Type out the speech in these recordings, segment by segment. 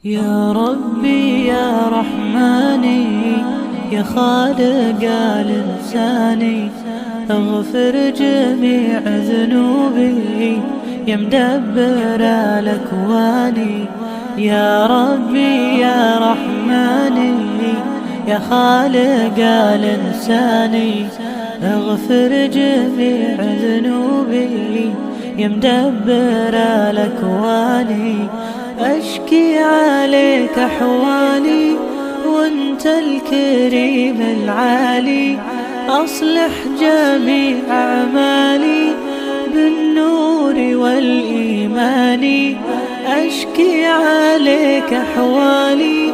يا ربي يا رحماني يا خالق الإنساني، اغفر جميع ذنوبي يا مدبر الأكوان. يا ربي يا رحماني يا خالق الإنساني، اغفر جميع ذنوبي يا مدبر الأكوان. أشكي عليك أحوالي وانت الكريم العالي، أصلح جميع أعمالي بالنور والإيمان. أشكي عليك أحوالي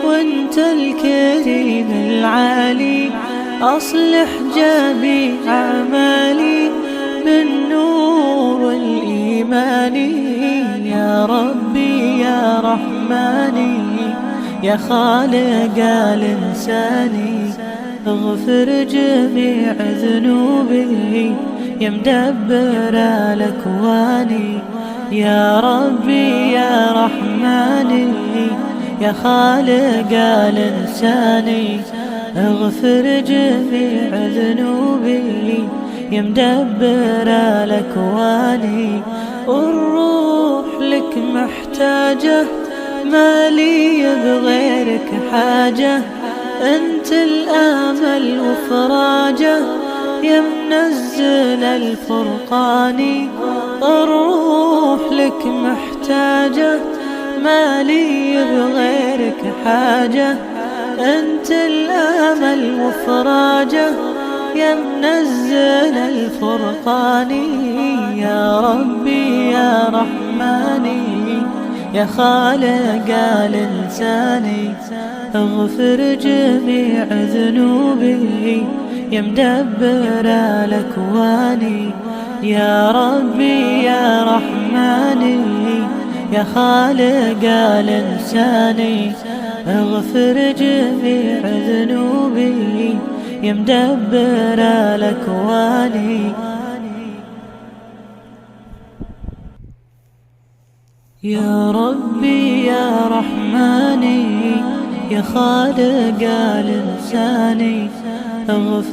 وانت الكريم العالي، أصلح جميع أعمالي بالنور والإيمان. يا ربي يا رحماني يا خالق الإنساني، اغفر جميع ذنوبي يا مدبر الأكوان. يا ربي يا رحماني يا خالق الإنساني، اغفر جميع ذنوبي يا مدبر الأكوان. الروح لك محتاجة ما لي بغيرك حاجة، انت الامل وفراجة يا منزل الفرقان. الروح لك محتاجة ما لي بغيرك حاجة، انت الامل وفراجة يا منزل الفرقان. يا ربي يا رحماني يا خالق الإنساني، اغفر جميع ذنوبي يا مدبر الأكوان. يا ربي يا رحماني يا خالق الإنساني، اغفر جميع ذنوبي يا مدبر الأكوان. يا ربي يا رحماني يا خالق الإنساني، اغفر